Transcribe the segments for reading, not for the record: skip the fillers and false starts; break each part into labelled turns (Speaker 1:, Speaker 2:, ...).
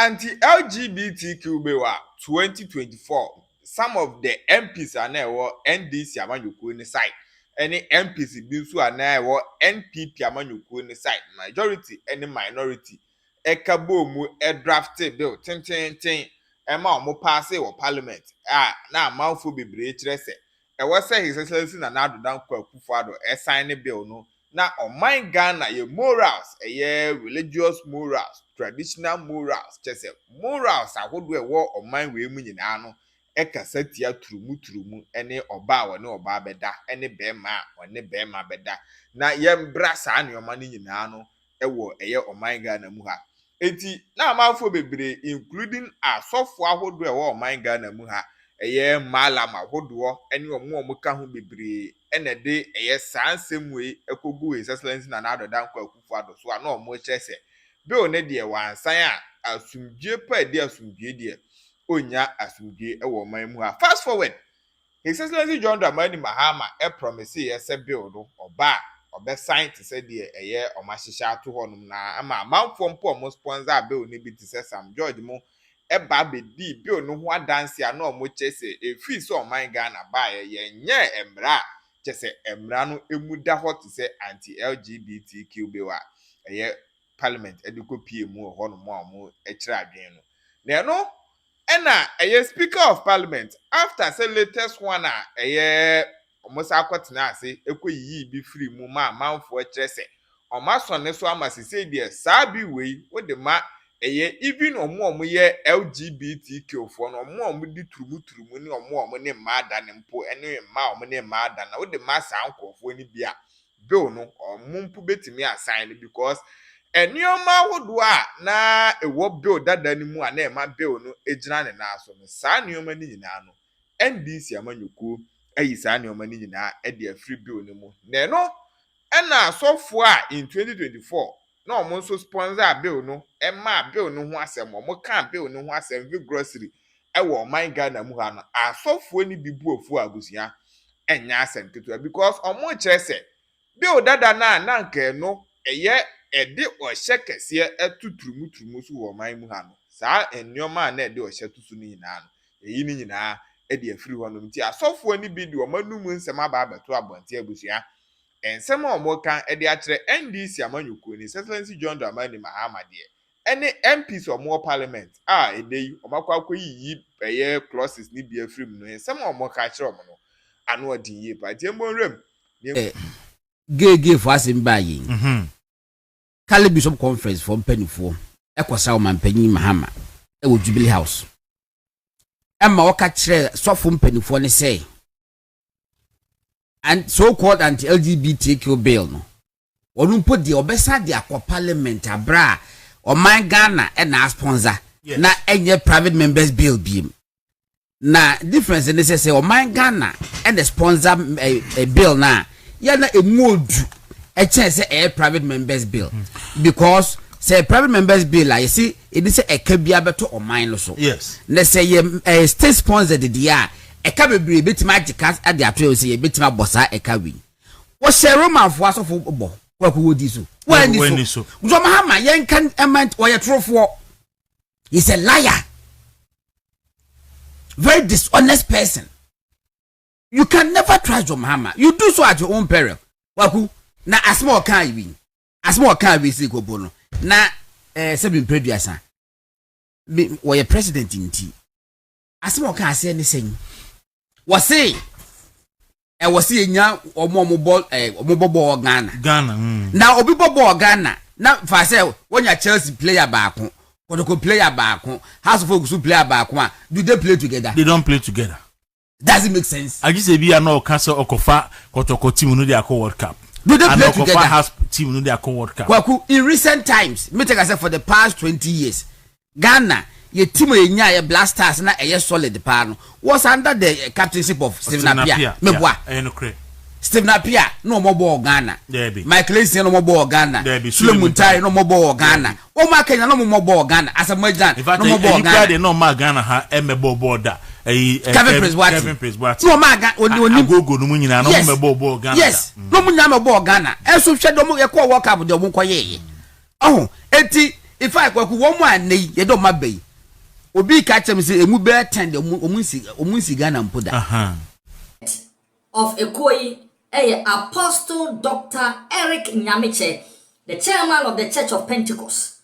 Speaker 1: anti-LGBTQ bewa 2024. Some of the MPs are now NDC amanyuku in the side. Any MPs bisu are now NPP amanyuku in the side. Majority any minority. Ekabomu drafted bill. Tin. Emma mo pass or parliament. Now mouthful be breach. I was saying his excellency na nadu dan kwa kufado sign bill no. Now on my Ghana ye morals, religious morals, traditional morals, just morals I would we war on my way nyina no eka satia trumu ene oba wo ne oba beda ene bema one bema beda na yem brasa ane o mani nyina no ewo eye on my Ghana mu ha enti na amafo bebre including asofo ahodo e wo on my Ghana mu ha eye malama ahodo ene omo ka ho bebre ene de eye sansem we ekogu his excellency na adodan kwa akufado so ana omo chese bill ne de wansan a asumdie pa de asumdie de onya asumdie ewo man mu ha. Fast forward, his excellency John Dramani Mahama promise yes bill no oba sign to say de eye o ma hihia to honum na ama manfo mpo mo sponsor bill ne bi to say Sam George mo ba be di bill no ho adanse a na omo chese free so man Ghana ba ye nye emra chese emra no emuda hot to say anti-LGBTQ bill a eye parliament ediko PM ho no mo ekira adwen no na no ena eye speaker of parliament after say latest one eye almost akwatena ase ekoyi bi free mu ma manfo ekire se omasone so amasise de sabi we wo de ma eye even omo ye LGBTQ fo no omo di turumu ni omo ne maada ne mpo ene ma omo ne maada na wo de ma sankofo ni bia bill no omo mpo betimi assign because enioma wodo a na ewo bill dada ni mu a na ema bill no ejina ne na so no saa nioma ni nyina no NDC amanyuku ayi saa nioma ni nyina e de free bill ni mu na no ena asofo a in 2024 na omo so sponsor bill no ema bill no ho asem omo kan bill no ho asem vi grocery ewo man Ghana mu ha no asofo ni bibu ofu abusia enya asem keto because omo chese bill dada na nke no eye ede ohye kese etuturumu so wo man mu ha no saa enioma na ede ohye tusu ni nyina no eyi ni nyina ede afiri ho no nti asofo ani bi de omanum nsem aba abeto abonte abusia ensem omo kan ede akire NDC amanyuku ni excellency John Dramani Mahama de ene MPs omo parliament edeyi omakwa akoyi eye clauses ni bi afiri mu no ensem omo ka akire omo no anu odin ye pa tie monrem
Speaker 2: gege fo asemba yi Kale Bishop Conference for Penifo, Equasaw Mampenny Mahama, Jubilee House. Emma Wakatre, Sofum Penifo, ne say, and so called anti-LGBTQ bill. No, or put the Obesa de Aqua Parliament, a bra, or my Ghana and our sponsor, na any private members bill beam. Na difference in this say, or my Ghana and the sponsor a bill na, yana a mood. A chance a private members bill because say private members bill like you see it is a kabia beto or mine also.
Speaker 3: Yes.
Speaker 2: Let's say a state sponsored the year a cabby bit magic at the appeal say a bit my bossa a cabin. What's a Roman for us of football? What would you do? When this so? Mahama young can amount or a truth for he's a liar, very dishonest person. You can never trust your Mahama. You do so at your own peril. Waku. Na asmo kan wi si ko bono na sebi preduasa wo ye president nti asmo kan ase ne sen wo se enya omo Ghana na obi bobo Ghana na fa se wonya Chelsea player baako kodoko player baako House of Folk player baako do they play together?
Speaker 3: They don't play together.
Speaker 2: Does it make sense?
Speaker 3: Agise bi na okasa okofa kotoko team no dey World Cup.
Speaker 2: Do they play together?
Speaker 3: Has team no dey World Cup.
Speaker 2: Kwaku in recent times, me take I say for the past 20 years, Ghana ye team enya ye Blasters na eye solid pa no was under the captainship of Stephen Apia. Me boa. Stephen Apia no mo ball Ghana. Michael Essien no mo ball Ghana. Suleiman Tai no mo ball Ghana. O ma Kenya no mo ball Ghana. Asamoah no mo ball Ghana.
Speaker 3: They no ma Ghana ha e me ball border.
Speaker 2: Kevin Prince Boateng. No maga oni
Speaker 3: go no nyina no me ball Ghana.
Speaker 2: Yes. No mu nyama ball Ghana. Enso hwe do mo ye ko World Cup de mo koye. Oh, enti if I go one more nay, you don't my bay. Obi catch him say, a mu bear tend omunsi Ghana Mpuda.
Speaker 4: Of Ekoi, Apostle Dr. Eric Nyamiche, the chairman of the Church of Pentecost.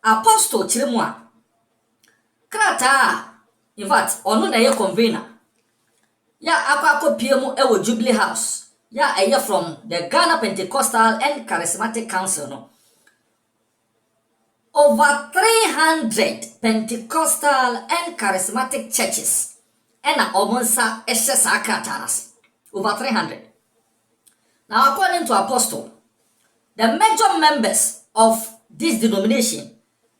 Speaker 4: Apostle Chirimwa. Krata, in fact, onu na ye convener. Ya akwa piemu ewo Jubilee House. Ya eye from the Ghana Pentecostal and Charismatic Council no. Over 300 Pentecostal and Charismatic churches. Ena omonsa eshe sa kratanas. Over 300. Now, according to Apostle, the major members of this denomination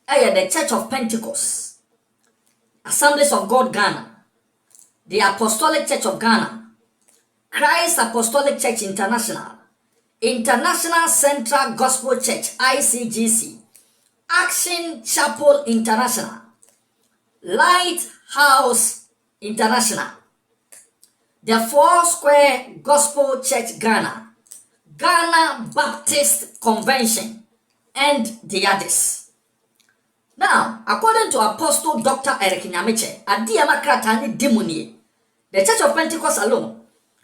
Speaker 4: are the Church of Pentecost, Assemblies of God Ghana, the Apostolic Church of Ghana, Christ Apostolic Church International, International Central Gospel Church ICGC, Action Chapel International, Lighthouse International, the Four Square Gospel Church Ghana, Ghana Baptist Convention, and the others. Now, according to Apostle Dr. Eric Nyamiche, Adiamakratani Dimuni, the Church of Pentecost alone,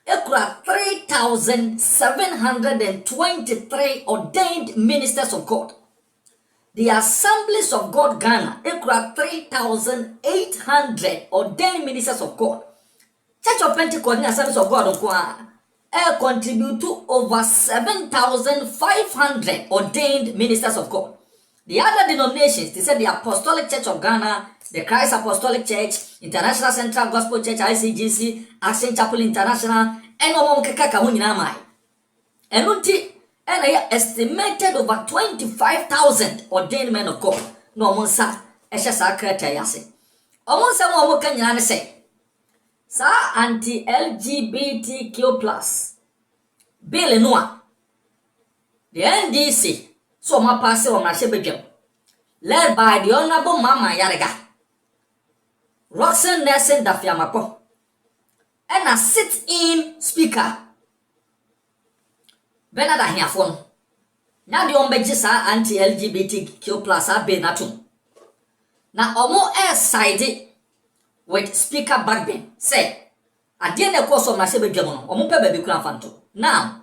Speaker 4: ekura 3,723 ordained ministers of God. The Assemblies of God Ghana, ekura 3,800 ordained ministers of God. Church of Pentecost and Assemblies of God contribute to over 7,500 ordained ministers of God. The other denominations, they said the Apostolic Church of Ghana, the Christ Apostolic Church, International Central Gospel Church, ICGC, Action Chapel International, and and I estimated over 25,000 ordained men of God. No one sa, Esha Kretayase. Almost someone can say. Sa anti-LGBTQ+ bill noa the NDC so ma pass on Mashebejam led by the Honorable Mama Yarega Roxanne Nelson Dafiamapo and a sit-in speaker Bernard Ahiafon now the ombejisa anti-LGBTQ+ bill natum na omo side with Speaker Bagbin say again the course of Mashebejam omo pe baby kura fanto. Now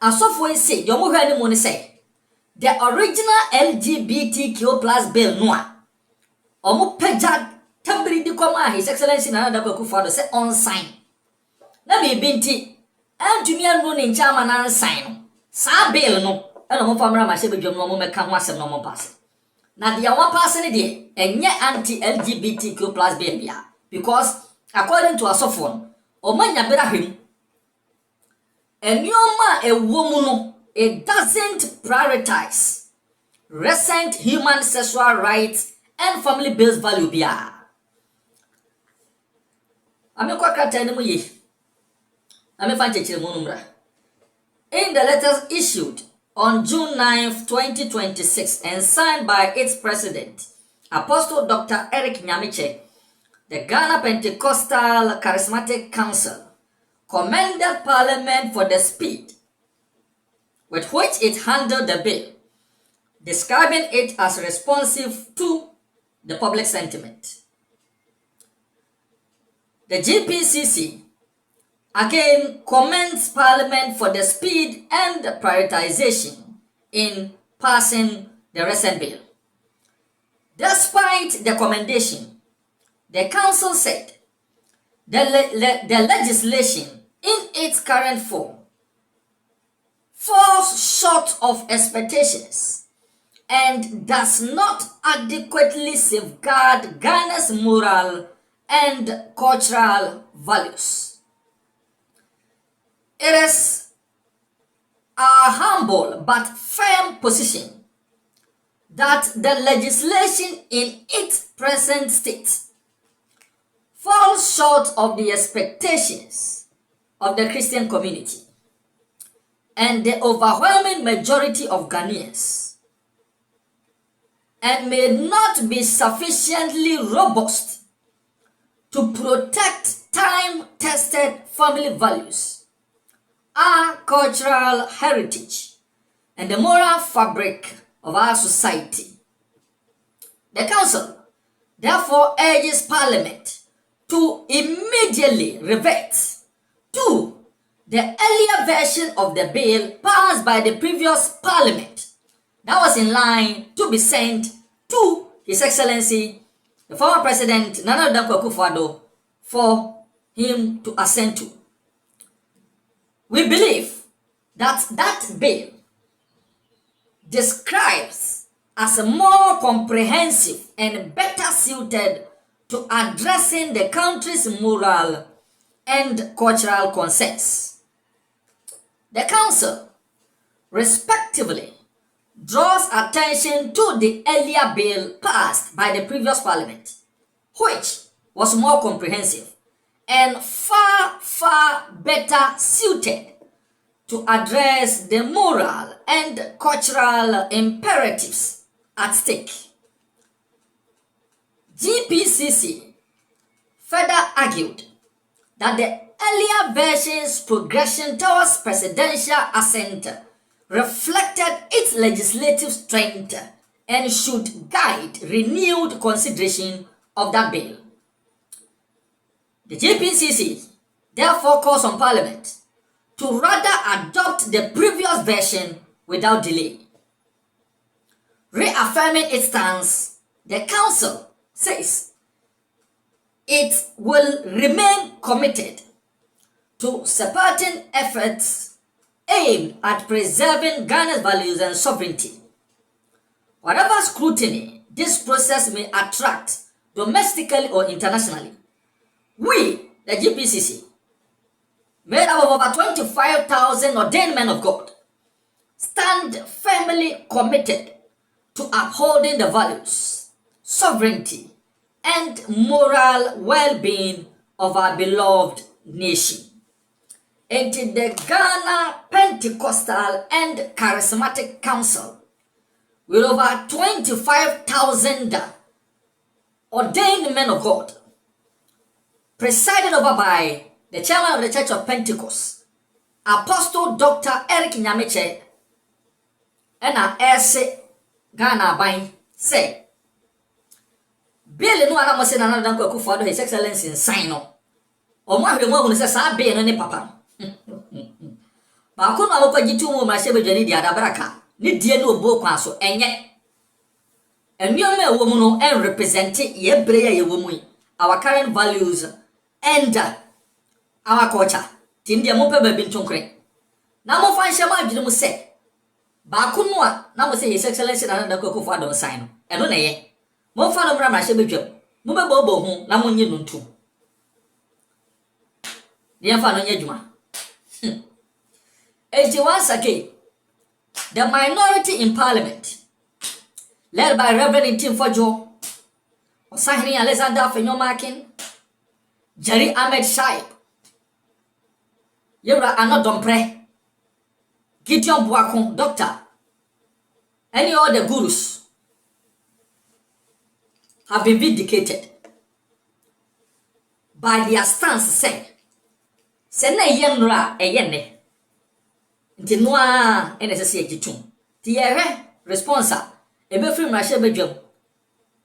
Speaker 4: as of we say yomo hwani mo say the original LGBTQ+ bill noa omo peja tambiri di koma His Excellency Nana Akufo-Addo say on sign na be binti antumi anu ne nchama na sign no sa bill no e no mo famra Mashebejam no mo meka ho asem no mo pass. Now the one person there enye anti-LGBTQ+ bill bia because according to Asofon omanya bera him enyoma ewomu no it doesn't prioritize recent human sexual rights and family based value bia ame kwa krata nemu ye ame fanche chire monumra in the letters issued on June 9th, 2026 and signed by its president, Apostle Dr. Eric Nyamiche, the Ghana Pentecostal Charismatic Council commended Parliament for the speed with which it handled the bill, describing it as responsive to the public sentiment. The GPCC again commends Parliament for the speed and the prioritization in passing the recent bill. Despite the commendation, the Council said the legislation in its current form falls short of expectations and does not adequately safeguard Ghana's moral and cultural values. It is our humble but firm position that the legislation in its present state falls short of the expectations of the Christian community and the overwhelming majority of Ghanaians, and may not be sufficiently robust to protect time-tested family values, our cultural heritage, and the moral fabric of our society. The council therefore urges Parliament to immediately revert to the earlier version of the bill passed by the previous Parliament that was in line to be sent to His Excellency, the former President Nana Dankwa Akufo-Addo, for him to assent to. We believe that that bill describes as more comprehensive and better suited to addressing the country's moral and cultural concerns. The Council respectively draws attention to the earlier bill passed by the previous Parliament, which was more comprehensive and far better suited to address the moral and cultural imperatives at stake. GPCC further argued that the earlier version's progression towards presidential assent reflected its legislative strength and should guide renewed consideration of that bill. The GPCC therefore calls on Parliament to rather adopt the previous version without delay. Reaffirming its stance, the Council says it will remain committed to supporting efforts aimed at preserving Ghana's values and sovereignty. Whatever scrutiny this process may attract domestically or internationally, we, the GPCC, made up of over 25,000 ordained men of God, stand firmly committed to upholding the values, sovereignty, and moral well-being of our beloved nation. And the Ghana Pentecostal and Charismatic Council, with over 25,000 ordained men of God, presided over by the chairman of the Church of Pentecost, Apostle Dr. Eric Nyameche, and our Ese Ghana Bain, say, Bill no ana mo se Nana Dankwa Akufo-Addo His Excellency in sign no. O mo ahwe mo hu se sa bill no ne papa. Ba ko no akwa gitu mu ma se bedwani di adabraka. Ni die no obo kwa so enye. Enyo me wo mu no en represent ye bre ye wo mu our current values and our culture. Tindi mo pe ba bi ntonkre. Na mo fa nhye ma adwene mu se ba ko no a na mo se His Excellency Nana Dankwa Akufo-Addo sign no. Eno na ye. Mo fa no bra ma hye bedwam. Mo be bobo hu na mo nye no ntu. Dia fa no nye dwuma. Once again, the minority in Parliament, led by Reverend Tim Fojo, Osahini Alexander Fenyomakin, Jerry Ahmed Shaib, Yura Anodompre, Gideon Buakon, Doctor, any other gurus have been vindicated by their stance saying, Sena Yenra a yene. Nti noa NSC agitum. Ti yere responsa ebe free mrashe bedwam.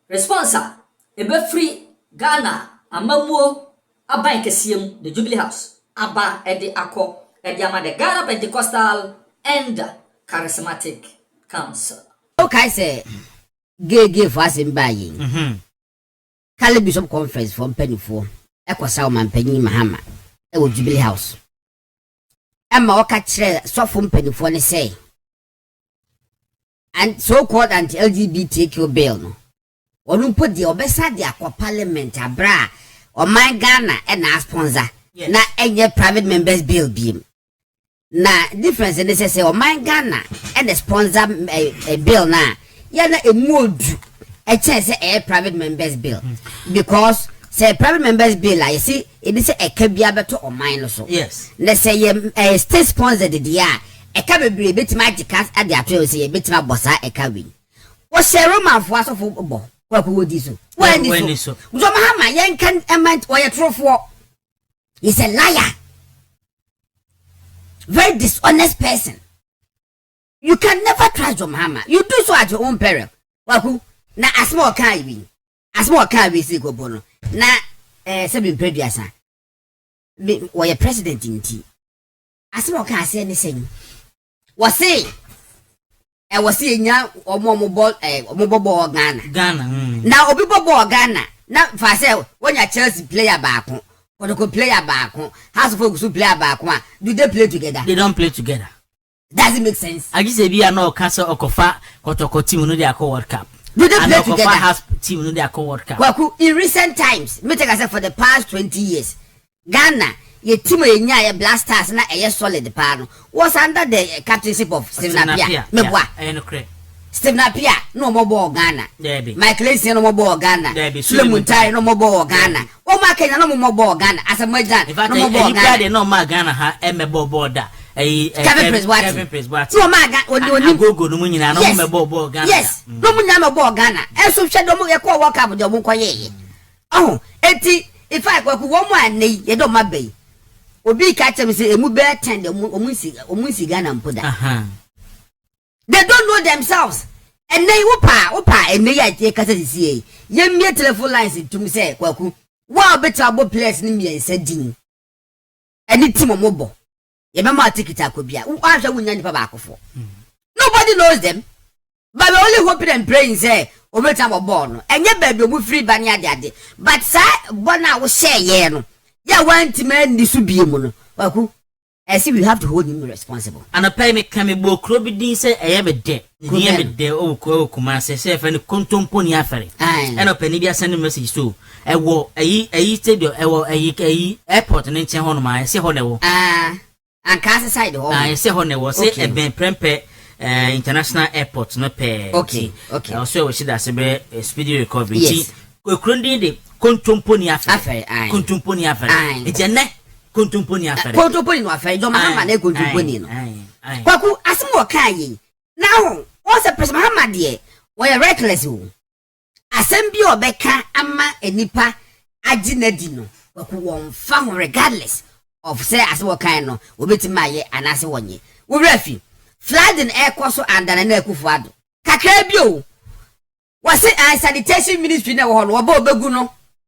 Speaker 4: Responsa ebe free Ghana amamuo aban kesiem the Jubilee House. Aba ede akọ ede ama the Ghana Pentecostal and Charismatic Council.
Speaker 2: Okay, say gay for us in buying. Kale Bishop Conference from Pennyfo. Ekwa man Penny Mahama. E wo Jubilee House. Emma waka kire sofo mpanifo ne say and so called anti-LGBTQ bill no onumpo de obesa de akwa parliament abra o man Ghana e na sponsor na enye private members bill biem na difference ne say o man Ghana e the sponsor a bill na ya na emodu e che say e private members bill because say private members bill I see it is a kabia beto o mine so
Speaker 5: yes
Speaker 2: let's say state sponsored the ya e ka bebre betima jikas ade atwe say betima bossa e ka wi wo share roman fo asofo bo kwa ko wodi so wani so so Mahama yen kan emant o ye trofo he's a liar, very dishonest person. You can never trust Mahama. You do so at your own peril. Waku
Speaker 5: na asmo kai bi asmo kai bi si ko bono na se bi previous wo ye president nti asmo kai se ne sen wo se wo se nya omo Ghana na obi bobo Ghana na fa se wonya Chelsea player baako ko player baako House of Folk player baako do they play together?
Speaker 6: They don't play together.
Speaker 5: Does it make sense?
Speaker 6: I just say be no cancel okofa kotoko team no dey World Cup.
Speaker 5: Do they play together?
Speaker 6: Has team no dey World Cup.
Speaker 5: Kwaku, in recent times, me take I say for the past 20 years, Ghana, ye team enya ye Blasters na eye solid pa no was under the captainship of Steve Napier. Me boa.
Speaker 6: No correct.
Speaker 5: Steve Napier no more ball Ghana.
Speaker 6: Debbie.
Speaker 5: Michael Essien no more ball Ghana. Suleiman Tai no more ball Ghana. O ma Kenya no more ball Ghana. As a Majan no more ball Ghana.
Speaker 6: No ma Ghana ha emebo border.
Speaker 5: Kevin Preswati. No ma Ghana.
Speaker 6: Go no munyina no me ball Ghana.
Speaker 5: Yes. No munyina ball Ghana. Enso hwe do mo ye ko World Cup de mo koye. Oh, eti if I go one more ani ye do ma bay. Obi ka tell me say emu be 10 de omunsi Ghana mpoda. They don't know themselves. And they whoop and they are take us see. Ye me telephone lines to me say, Kwaku, wow, better about players in me and said Dean. And it's mobile. Ye mamma take it could be a who answer when you back for. Nobody knows them. But we only hoping and praying say, over time of born. And your baby will free banya daddy. But sir, one I will say, yeah, ya want to man this would be a mono. Kwaku. I see we have to hold him responsible.
Speaker 6: And a pay me come bo krobi din say I am a de. Ni am a de o ko kuma say and kontompo ni afere. And a penny be send message to. E wo ayi stadium e wo ayi airport na nchen ho no ma say ho ne wo.
Speaker 5: And cast side ho.
Speaker 6: Say ho ne wo say e ben prempe international airport no pe.
Speaker 5: Okay.
Speaker 6: Also we should that say speedy recovery. Yes. Ko krondin de kontompo ni afere. Kontompo ni afere. E ne kontumponi afere
Speaker 5: no afere do Mahama na kontumponi no Kwaku asimo kai now what's a person Mahama de we reckless o asem bi obeka ama enipa aginadi no Kwaku won fa regardless of say asimo kai no obetima ye anase wonye wo refi flooding air koso andana na ekufuado kakra bi o wase sanitation ministry na wo ho no wo ba obegu no